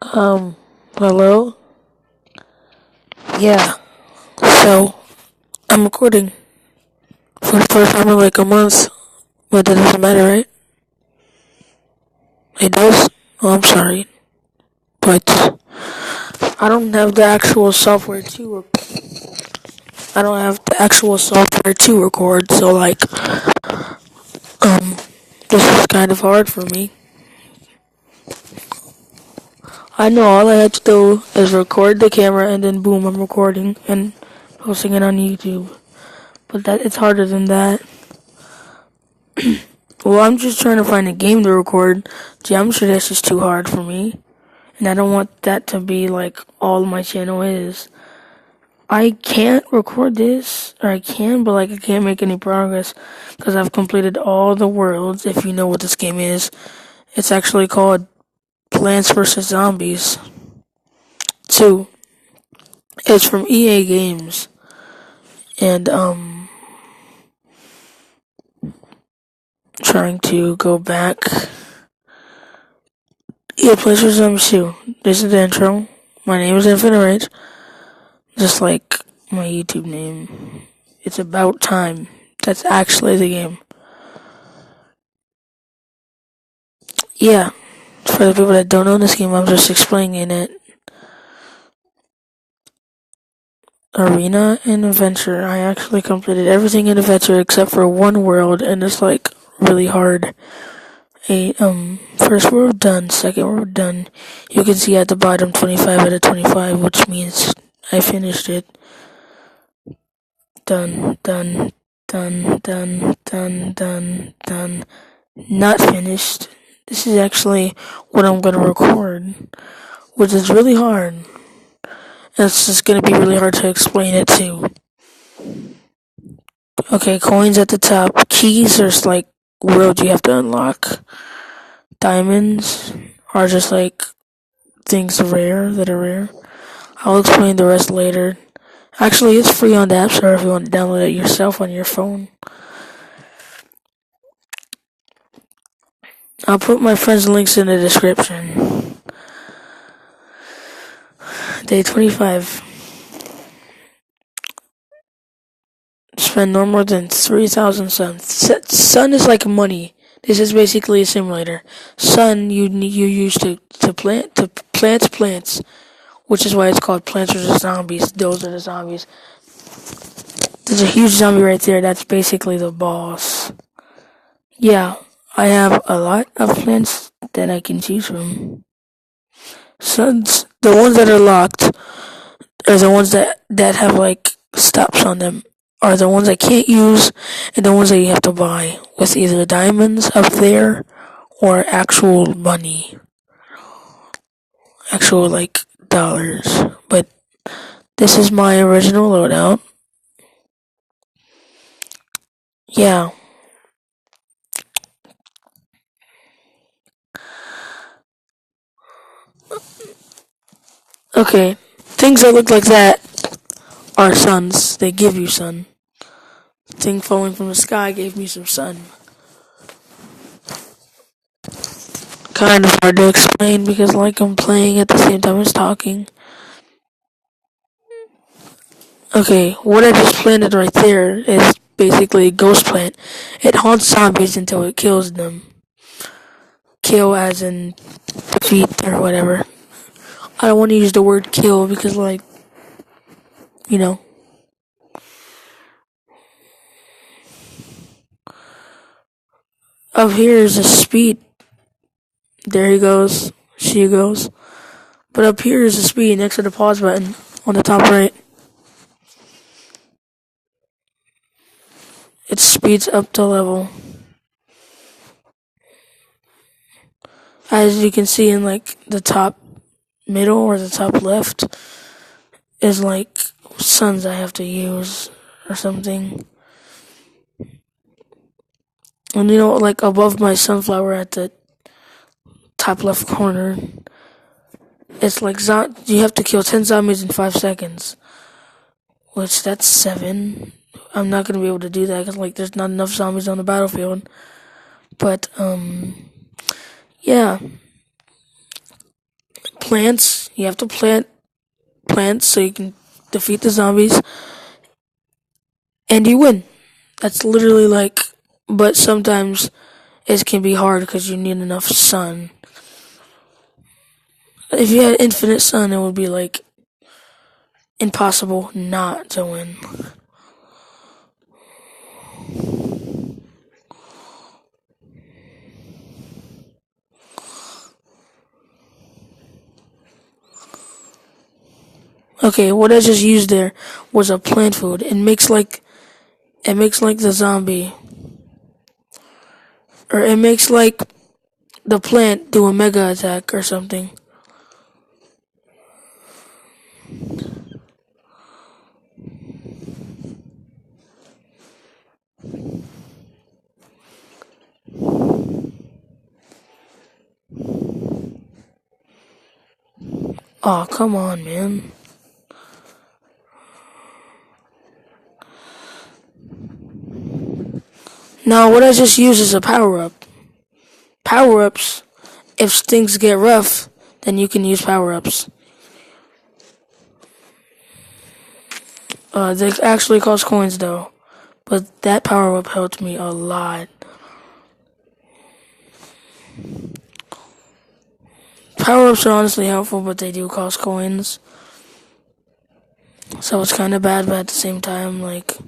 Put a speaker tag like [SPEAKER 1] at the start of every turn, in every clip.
[SPEAKER 1] Um, Hello? Yeah, so I'm recording for the first time in like a month, but that doesn't matter, right? It does? Oh, I'm sorry, but I don't have the actual software to I don't have the actual software to record, so like, um, this is kind of hard for me. I know all I had to do is record the camera and then boom, I'm recording and posting it on YouTube. But that it's harder than that. Well, I'm just trying to find a game to record. Geometry Dash is too hard for me. And I don't want that to be like all my channel is. I can't record this, or I can, but like I can't make any progress because I've completed all the worlds. If you know what this game is, it's actually called Plants vs. Zombies 2. It's from EA Games. And, trying to go back. Yeah, Plants vs. Zombies 2. This is the intro. My name is Infinite Rage. Just like my YouTube name. It's about time. That's actually the game. Yeah, for the people that don't know this game, I'm just explaining it. Arena and Adventure. I actually completed everything in Adventure except for one world, and it's like really hard. First world done, second world done. You can see at the bottom 25 out of 25, which means I finished it. Done, done, done, done, done, done, done. Not finished. This is actually what I'm gonna record, which is really hard. It's just gonna be really hard to explain it too. Okay, coins at the top. Keys are like worlds you have to unlock. Diamonds are just like things rare that are rare. I'll explain the rest later. Actually, it's free on the App Store if you want to download it yourself on your phone. I'll put my friends' links in the description. Day 25. Spend no more than 3,000 suns. Sun is like money. This is basically a simulator. Sun you use to plants, which is why it's called Plants vs. Zombies. Those are the zombies. There's a huge zombie right there. That's basically the boss. Yeah, I have a lot of plants that I can choose from. Suns, the ones that are locked, are the ones that have like stops on them. Are the ones I can't use, and the ones that you have to buy with either diamonds up there or actual money, actual like dollars. But this is my original loadout. Yeah. Okay. Things that look like that are suns. They give you sun. Thing falling from the sky gave me some sun. Kind of hard to explain because like I'm playing at the same time as talking. Okay, what I just planted right there is basically a ghost plant. It haunts zombies until it kills them. Kill as in defeat or whatever. I don't want to use the word kill because like, you know. Up here is a speed. There he goes. She goes. But up here is a speed next to the pause button on the top right. It speeds up to level. As you can see in like the top middle or the top left is like suns I have to use or something. And you know, like above my sunflower at the top left corner, it's like you have to kill 10 zombies in 5 seconds. Which that's 7. I'm not gonna be able to do that because like there's not enough zombies on the battlefield. But yeah, plants. You have to plant plants so you can defeat the zombies, and you win. That's literally like, but sometimes it can be hard because you need enough sun. If you had infinite sun, it would be like impossible not to win. Okay, what I just used there was a plant food. It makes like the zombie, or it makes like the plant do a mega attack or something. Oh, come on, man. Now, what I just used is a power up. Power ups, if things get rough, then you can use power ups. They actually cost coins though, but that power up helped me a lot. Power ups are honestly helpful, but they do cost coins. So it's kind of bad, but at the same time, like.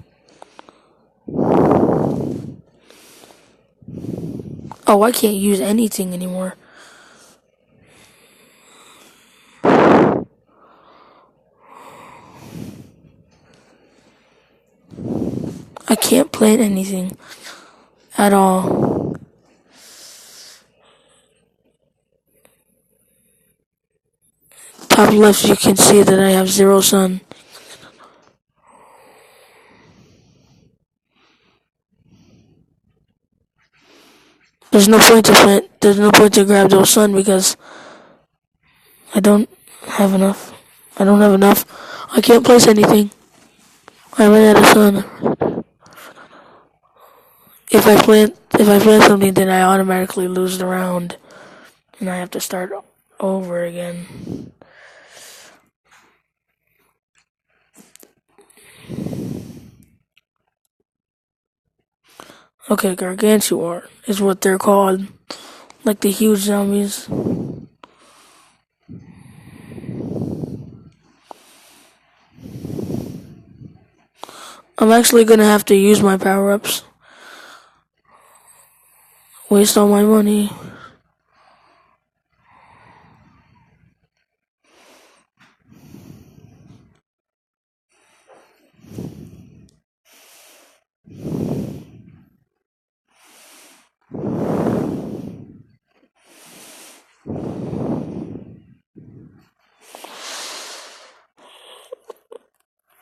[SPEAKER 1] Oh, I can't use anything anymore. I can't plant anything at all. Top left, you can see that I have 0 sun. There's no point to plant. There's no point to grab those sun because I don't have enough. I don't have enough. I can't place anything. I ran out of sun. If I plant something, then I automatically lose the round, and I have to start over again. Okay, Gargantuar is what they're called, like the huge zombies. I'm actually gonna have to use my power ups. Waste all my money.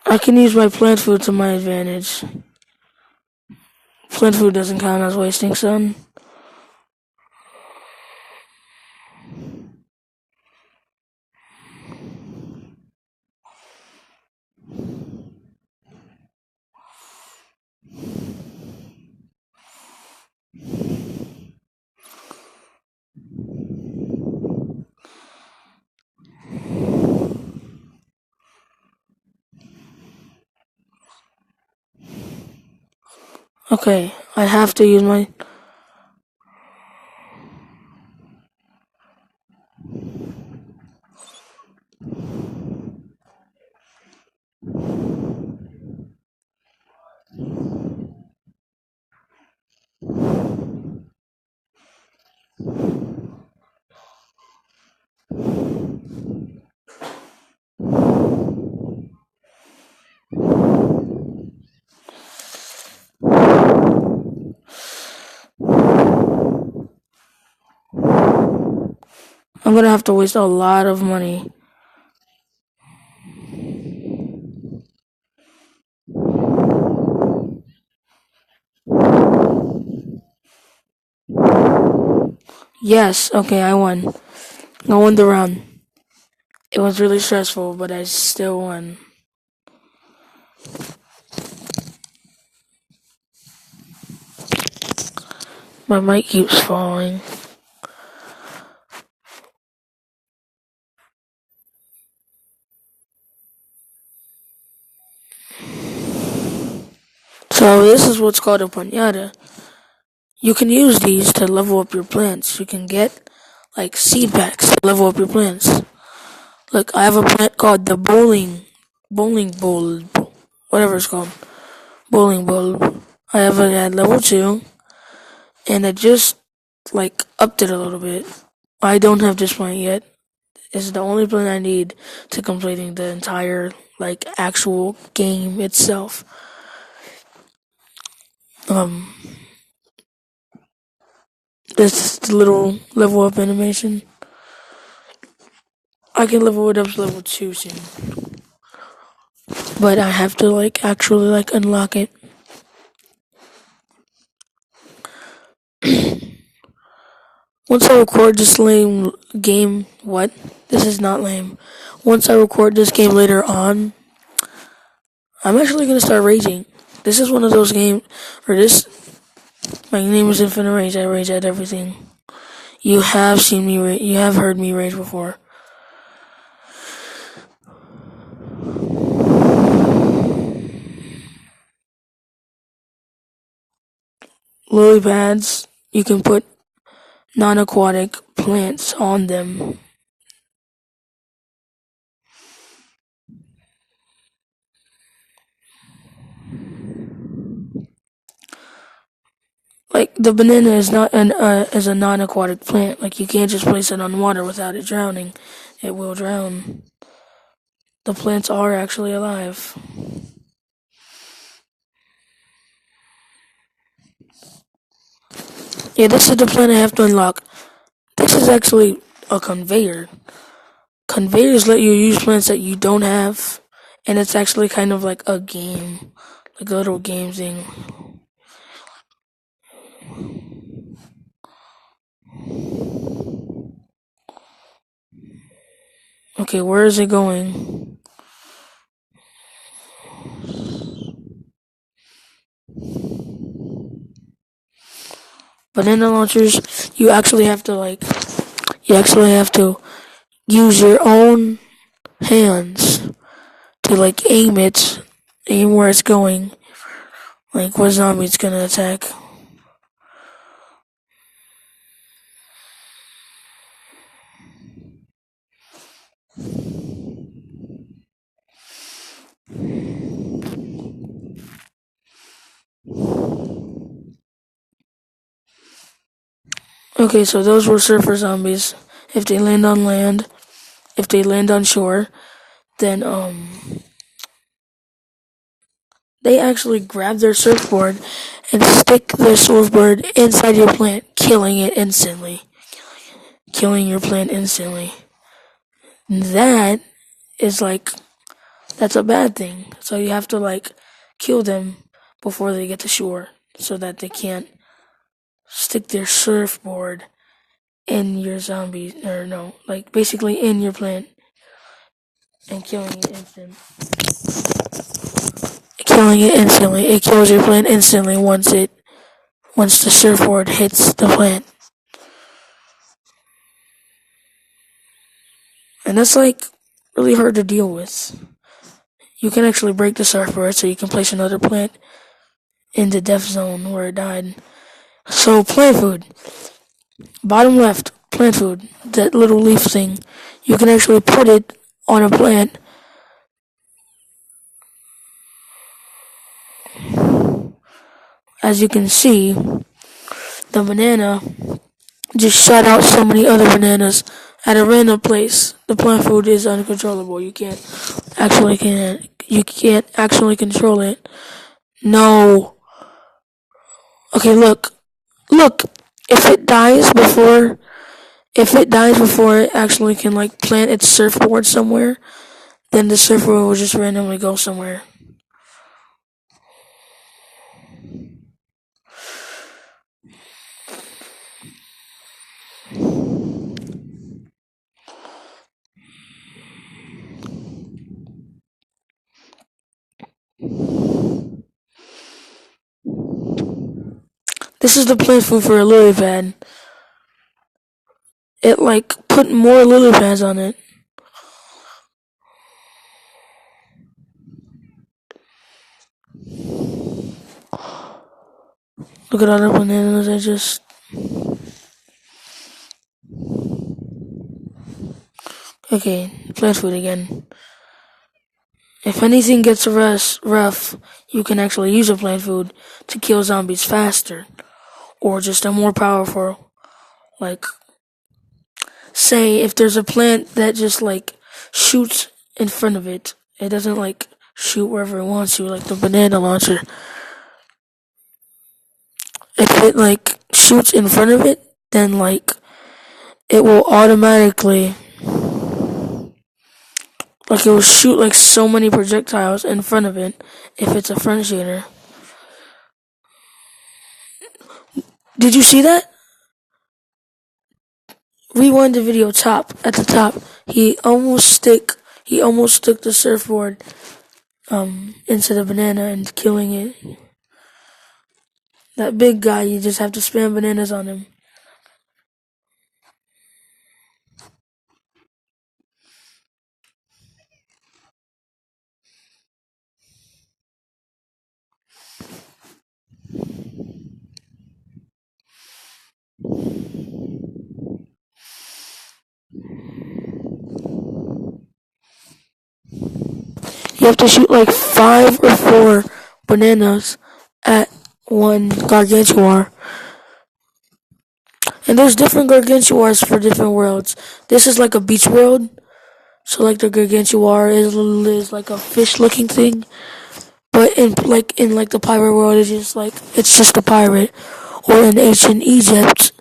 [SPEAKER 1] I can use my plant food to my advantage. Plant food doesn't count as wasting sun. Okay, I have to use my. I'm gonna have to waste a lot of money. Yes, okay, I won. I won the round. It was really stressful, but I still won. My mic keeps falling. So this is what's called a pinata. You can use these to level up your plants. You can get like seed packs to level up your plants. Look, I have a plant called the bowling bulb, whatever it's called, bowling bulb. I have it at level 2, and it just like upped it a little bit. I don't have this plant yet. It's the only plant I need to completing the entire like actual game itself. Um, this is the little level up animation. I can level it up to level 2 soon, but I have to like actually like unlock it. Once I record this lame game, what? This is not lame. Once I record this game later on, I'm actually gonna start raging. This is one of those games, or this. My name is Infinite Rage. I rage at everything. You have seen me. You have heard me rage before. Lily pads. You can put non-aquatic plants on them. Like the banana is not is a non-aquatic plant. Like you can't just place it on water without it drowning. It will drown. The plants are actually alive. Yeah, this is the plant I have to unlock. This is actually a conveyor. Conveyors let you use plants that you don't have, and it's actually kind of like a game, like a little game thing. Okay, where is it going? Banana launchers, you actually have to use your own hands to like aim where it's going, like what zombie it's gonna attack. Okay, so those were surfer zombies. If they land on land, if they land on shore, then they actually grab their surfboard and stick their surfboard inside your plant, killing it instantly. Killing your plant instantly. That is like, that's a bad thing. So you have to like kill them before they get to shore so that they can't stick their surfboard in your zombie, or no, like basically in your plant and killing it instantly. It kills your plant instantly once the surfboard hits the plant. And that's like really hard to deal with. You can actually break the surfboard so you can place another plant in the death zone where it died. So plant food. Bottom left, plant food. That little leaf thing. You can actually put it on a plant. As you can see, the banana just shot out so many other bananas at a random place. The plant food is uncontrollable. You can't actually control it. No. Okay, look. Look. If it dies before it actually can like plant its surfboard somewhere, then the surfboard will just randomly go somewhere. This is the plant food for a lily pad. It like put more lily pads on it. Look at all the bananas I just. Okay, plant food again. If anything gets rough, you can actually use a plant food to kill zombies faster, or just a more powerful. Like, say if there's a plant that just like shoots in front of it, it doesn't like shoot wherever it wants to, like the banana launcher. If it like shoots in front of it, then like it will automatically like it will shoot like so many projectiles in front of it if it's a front shooter. Did you see that? Rewind the video at the top. He almost stuck the surfboard into the banana and killing it. That big guy, you just have to spam bananas on him. You have to shoot like 5 or 4 bananas at one gargantuar. And there's different gargantuars for different worlds. This is like a beach world. So like the gargantuar is like a fish looking thing. But in the pirate world it's just a pirate. Or in ancient Egypt,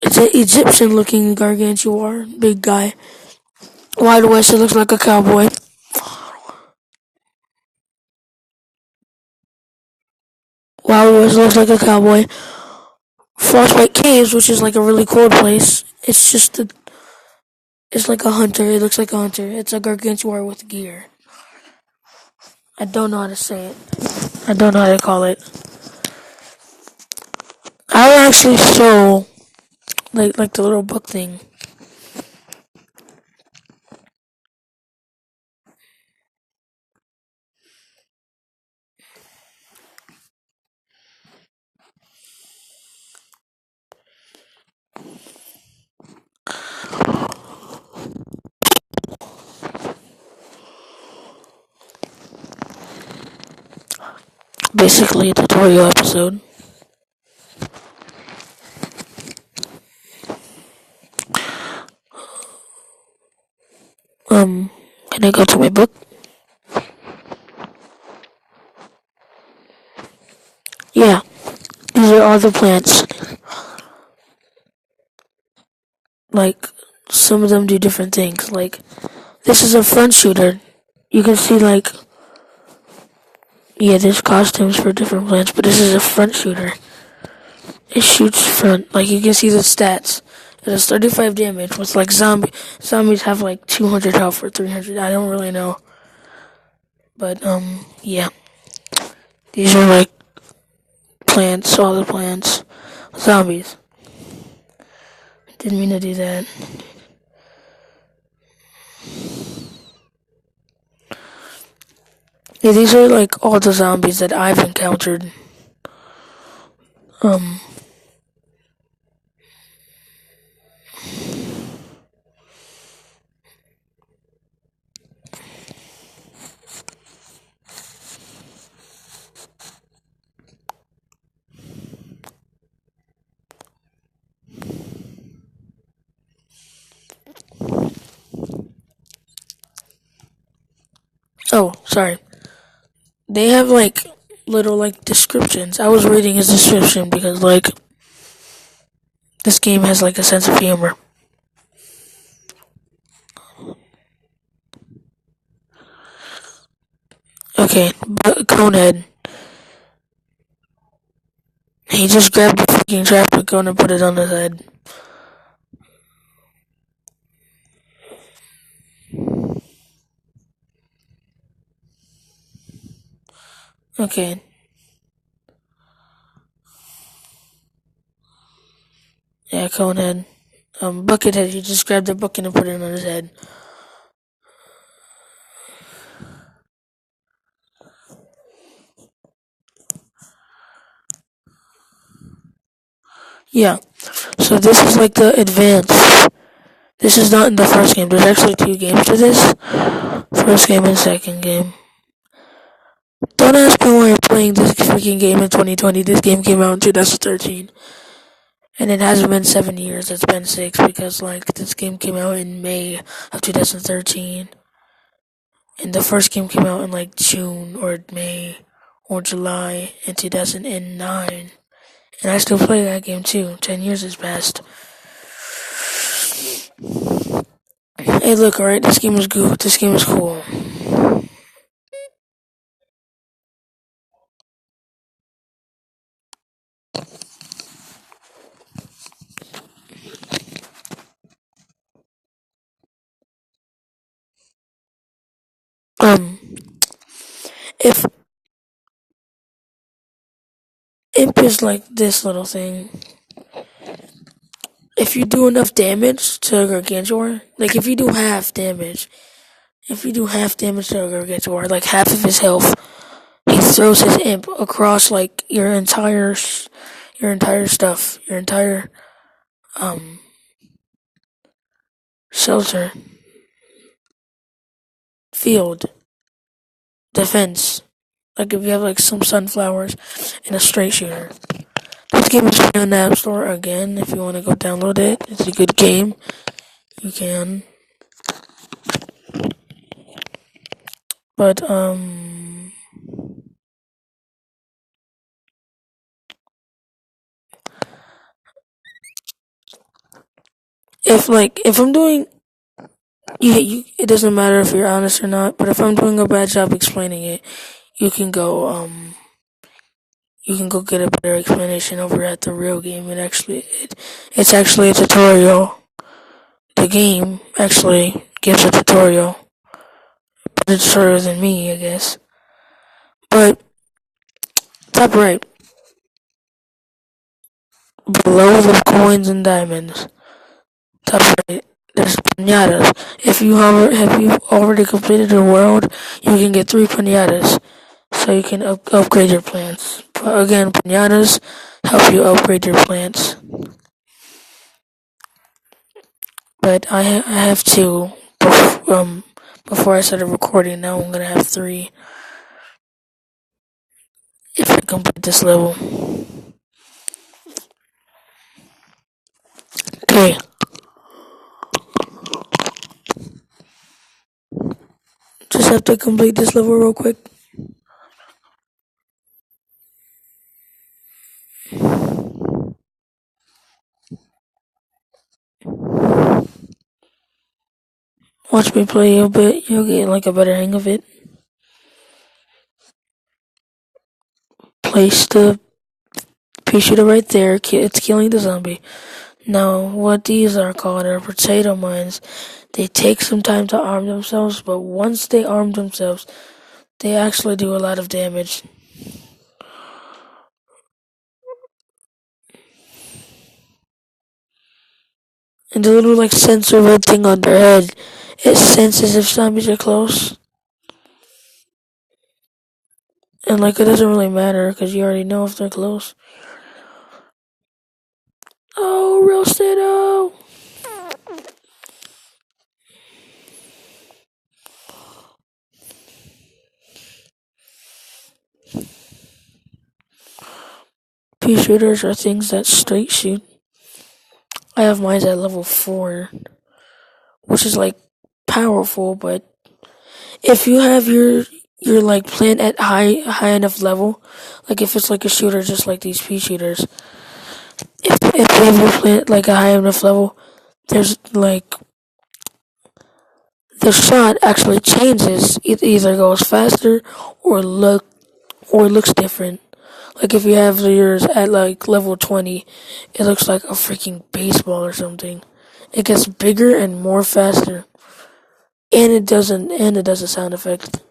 [SPEAKER 1] it's an Egyptian looking gargantuar, big guy. Wild West, it looks like a cowboy. Wild West looks like a cowboy. Frostbite Caves, which is like a really cold place. It's like a hunter. It looks like a hunter. It's a gargantuar with gear. I don't know how to say it. I don't know how to call it. I will actually show like the little book thing. Basically a tutorial episode. Can I go to my book? Yeah. These are all the plants. Like, some of them do different things. Like, this is a front shooter. You can see, like, yeah, there's costumes for different plants, but this is a front shooter. It shoots front. Like, you can see the stats. It does 35 damage. With, like, zombies have, like, 200 health or 300. I don't really know. But, yeah. These are, like, plants, all the plants. Zombies. Didn't mean to do that. Yeah, these are like all the zombies that I've encountered. Oh, sorry. They have like little like descriptions. I was reading his description because like this game has like a sense of humor. Okay, Conehead. He just grabbed the fucking traffic cone and put it on his head. Okay. Yeah, Conehead. Buckethead, he just grabbed the bucket and put it on his head. Yeah. So this is like the advanced. This is not in the first game. There's actually two games to this. First game and second game. Don't ask me why I'm playing this freaking game in 2020. This game came out in 2013. And it hasn't been 7 years. It's been 6 because, like, this game came out in May of 2013. And the first game came out in, like, June or May or July in 2009. And I still play that game too. 10 years has passed. Hey, look, alright, this game is good. This game is cool. Um, if imp is like this little thing, if you do enough damage to a Gargantuar, like if you do half damage to a Gargantuar, like half of his health, he throws his imp across like your entire um shelter, field, defense. Like if you have like some sunflowers and a straight shooter. This game is free on the App Store again. If you want to go download it, it's a good game. You can. But if I'm doing it doesn't matter if you're honest or not. But if I'm doing a bad job explaining it, you can go get a better explanation over at the real game. It's actually a tutorial. The game actually gives a tutorial, but it's shorter than me, I guess. But top right, below the coins and diamonds, top right, there's pinatas. If you already completed a world, you can get 3 pinatas, so you can upgrade your plants. But again, pinatas help you upgrade your plants. But I have two. Before I started recording, now I'm gonna have 3 if I complete this level. Okay, just have to complete this level real quick. Watch me play a bit, you'll get like a better hang of it. Place the pea shooter right there. It's killing the zombie. Now, what these are called are potato mines. They take some time to arm themselves, but once they arm themselves, they actually do a lot of damage. And the little like sensor red thing on their head, it senses if zombies are close. And like it doesn't really matter because you already know if they're close. Oh, roasted! Oh. Pea shooters are things that straight shoot. I have mine at level 4, which is like powerful, but if you have your like plant at high enough level, like if it's like a shooter just like these pea shooters, if you have your plant like a high enough level, there's like the shot actually changes. It either goes faster or looks different. Like if you have yours at like level 20, it looks like a freaking baseball or something. It gets bigger and more faster. And it does a sound effect.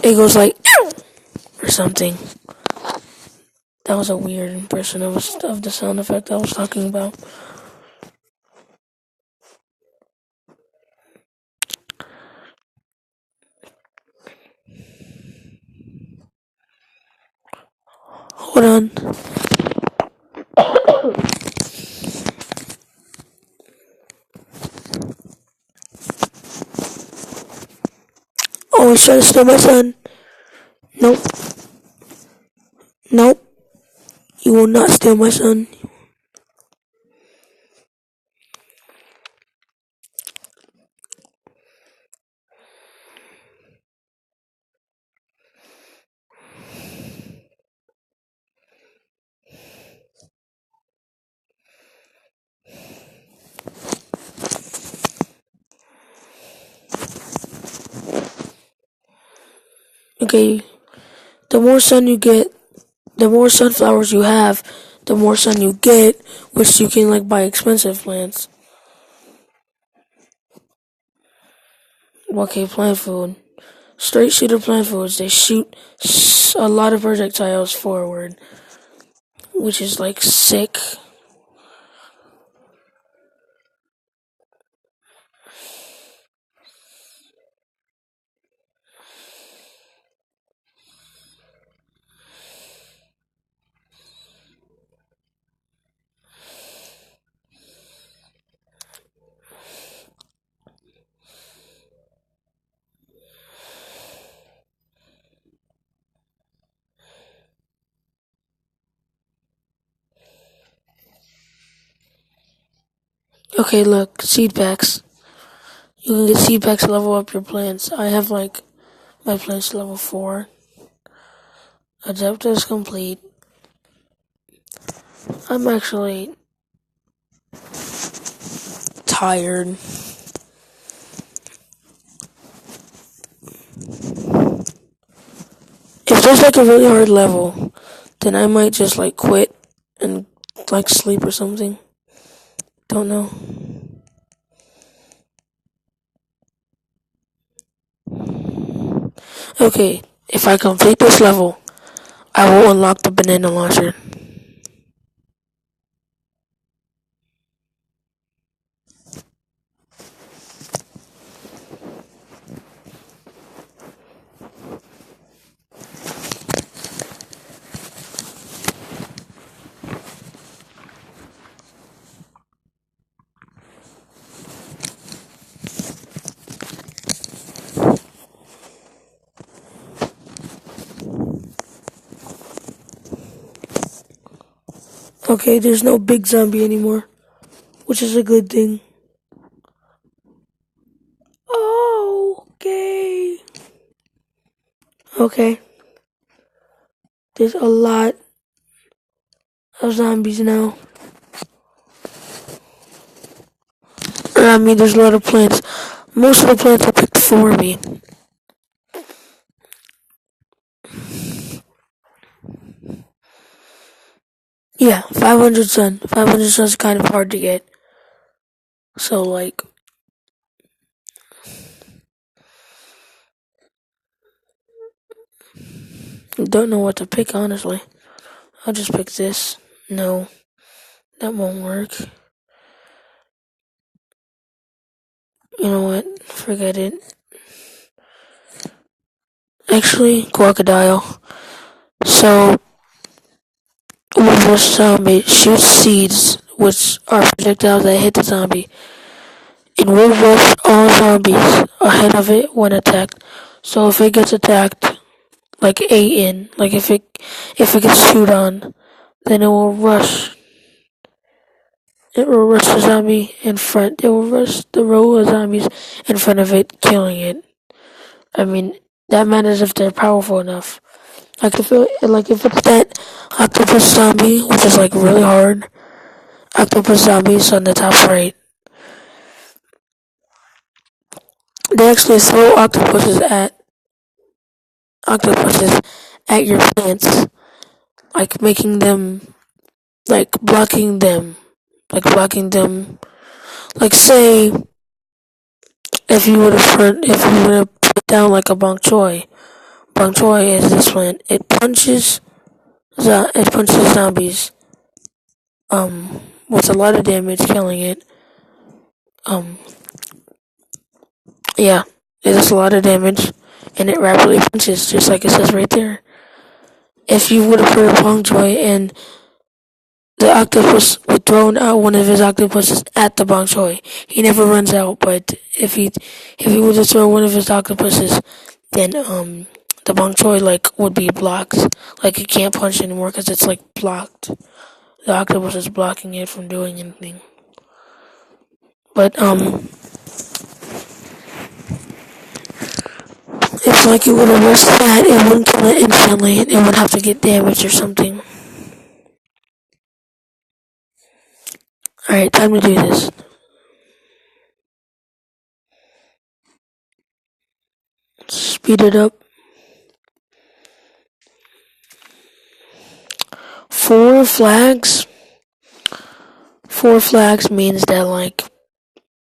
[SPEAKER 1] It goes like ow or something. That was a weird impression of the sound effect I was talking about. Hold on. he's trying to steal my son. Nope. Nope. You will not steal my son. Okay, the more sun you get, the more sunflowers you have, the more sun you get, which you can like buy expensive plants. Okay, plant food. Straight shooter plant foods, they shoot a lot of projectiles forward, which is like sick. Okay, look, seed packs. You can get seed packs to level up your plants. I have like my plants level 4. Adapter is complete. I'm actually tired. If there's like a really hard level, then I might just like quit and like sleep or something. Don't know. Okay, if I complete this level, I will unlock the banana launcher. Okay, there's no big zombie anymore, which is a good thing. Okay. Okay. There's a lot of zombies now. I mean, there's a lot of plants. Most of the plants are picked for me. Yeah, 500 sun. 500 sun's kind of hard to get. So, like, don't know what to pick, honestly. I'll just pick this. No, that won't work. You know what? Forget it. Actually, crocodile. So, when the zombie shoots seeds, which are projectiles that hit the zombie, it will rush all zombies ahead of it when attacked. So if it gets attacked, like A like if it gets chewed on, then it will rush. It will rush the zombie in front. It will rush the row of zombies in front of it, killing it. I mean, that matters if they're powerful enough. Like if it's that octopus zombie, which is like really hard. Octopus zombies on the top right. They actually throw octopuses at your plants, like making them, like blocking them, Like say, if you would have put down like a bok choy is this plant. It punches zombies, with a lot of damage, killing it. Um, yeah, it does a lot of damage, and it rapidly punches, just like it says right there. If you would have put a bok choy and the octopus would throw out one of his octopuses at the bok choy. He never runs out, but if he would have thrown one of his octopuses then the bok choy like would be blocked. Like it can't punch anymore because it's like blocked. The octopus is blocking it from doing anything. But if like it would have missed that, it wouldn't kill it instantly. It would have to get damaged or something. Alright, time to do this. Speed it up. 4 flags. 4 flags means that like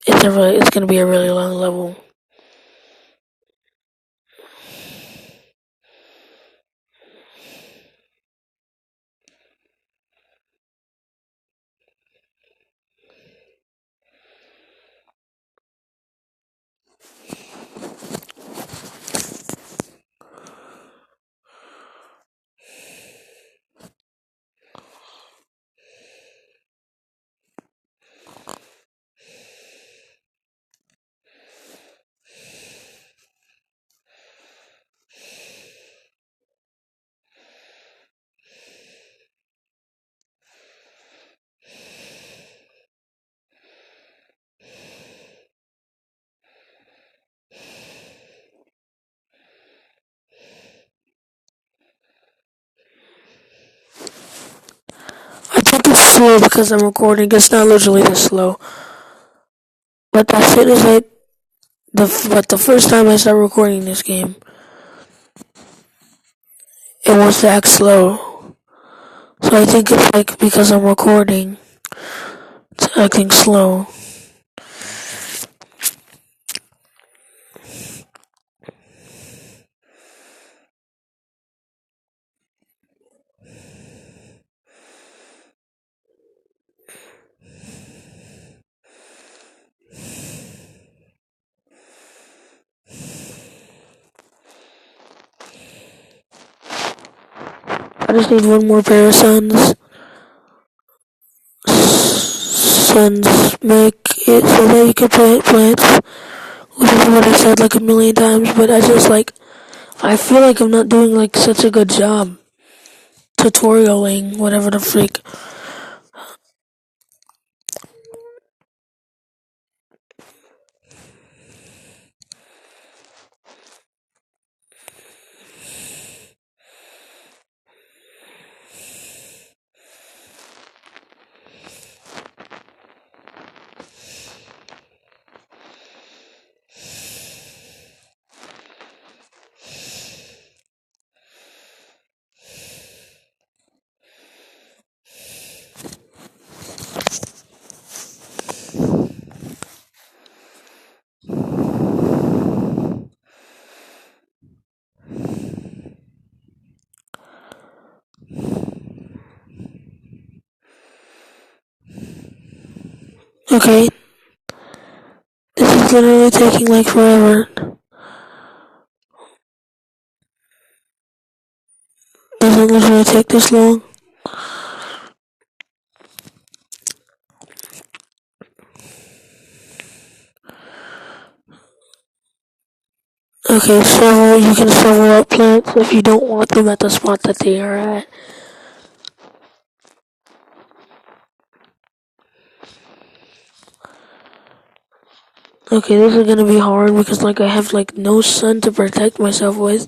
[SPEAKER 1] it's gonna be a really long level. I think it's slow because I'm recording. It's not literally this slow. But as soon as the first time I started recording this game, it was that slow. So I think it's like because I'm recording, it's acting slow. I just need one more pair of suns. Suns make it so that you can plant plants, which is what I said like a million times, but I feel like I'm not doing like such a good job tutorialing whatever the freak. Okay, this is literally taking like forever. Doesn't literally take this long. Okay, so you can shovel up plants if you don't want them at the spot that they are at. Okay, this is gonna be hard because like I have like no sun to protect myself with.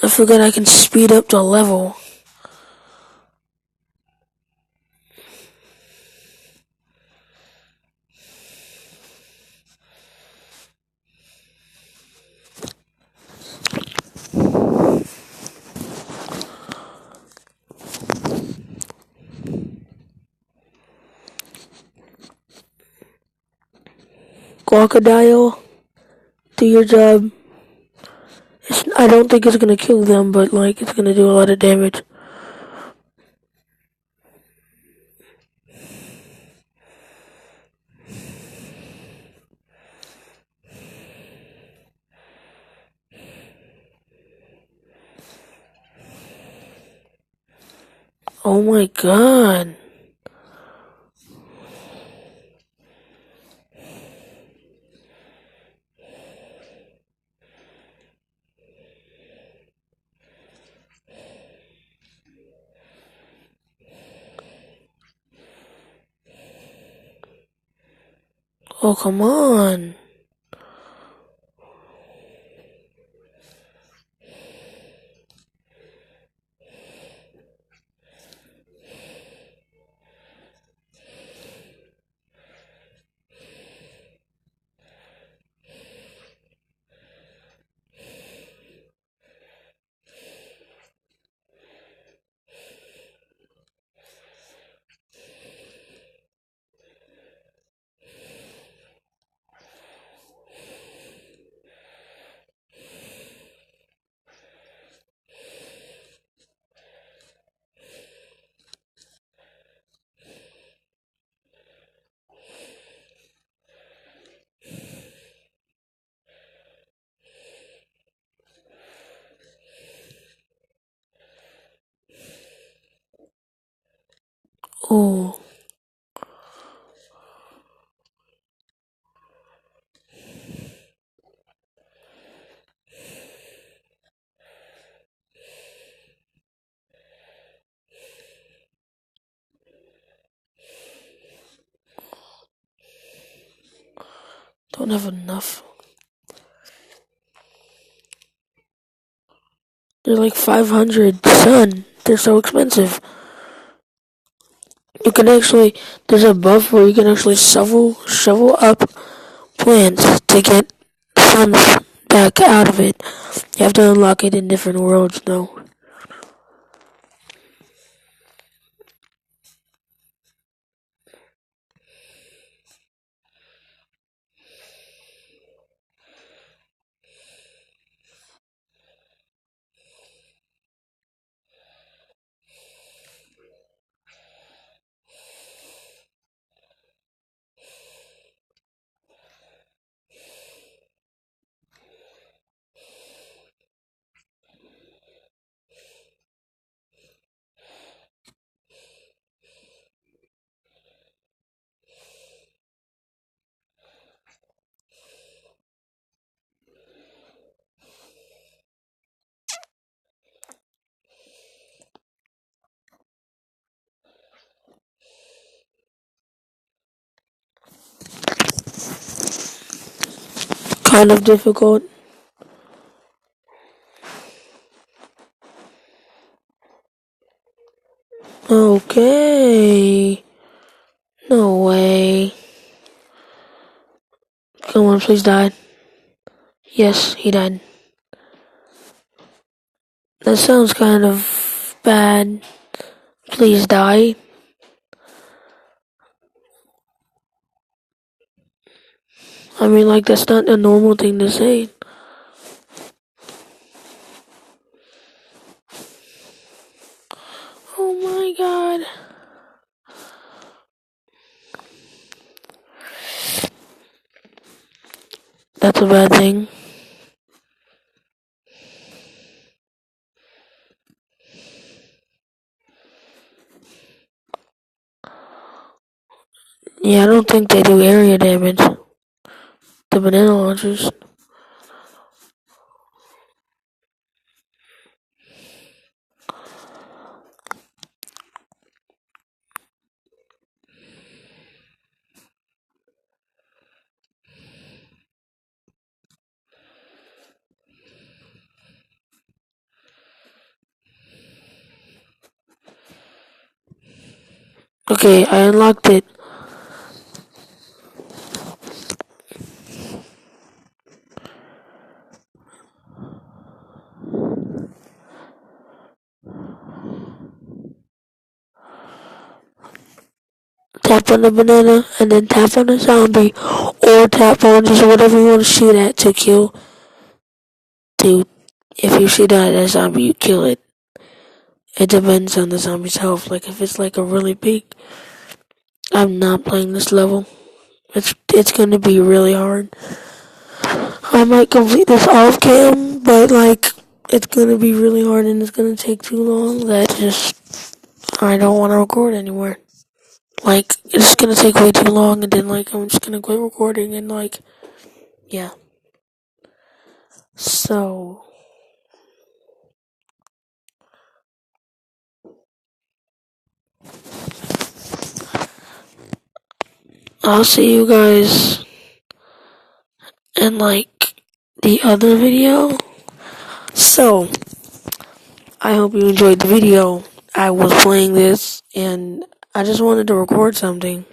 [SPEAKER 1] I forgot I can speed up the level. Crocodile, do your job. I don't think it's gonna kill them, but like it's gonna do a lot of damage. Oh my god. Oh, come on. Oh, don't have enough. They're like 500, son. They're so expensive. You can actually, there's a buff where you can actually shovel up plants to get suns back out of it. You have to unlock it in different worlds, though. Kind of difficult. Okay. No way. Come on, please die. Yes, he died. That sounds kind of bad. Please die. I mean, like, that's not a normal thing to say. Oh my god. That's a bad thing. Yeah, I don't think they do area damage. The banana launchers. Okay, I unlocked it. Tap on the banana and then tap on the zombie, or tap on just whatever you want to shoot at to kill. If you shoot at a zombie, you kill it. It depends on the zombie's health. Like if it's like a really big, I'm not playing this level. It's gonna be really hard. I might complete this off cam, but like it's gonna be really hard and it's gonna take too long. I don't want to record anymore. Like it's gonna take way too long, and then like I'm just gonna quit recording and like yeah. So I'll see you guys and like the other video. So, I hope you enjoyed the video. I was playing this and I just wanted to record something.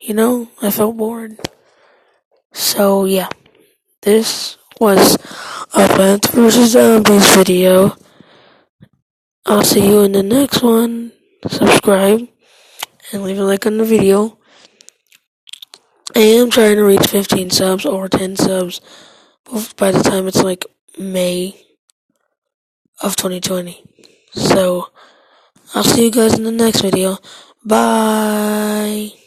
[SPEAKER 1] You know, I felt bored. So, yeah, this was a Plants vs. Zombies video. I'll see you in the next one. Subscribe and leave a like on the video. I am trying to reach 15 subs or 10 subs by the time it's like May of 2020. So, I'll see you guys in the next video. Bye!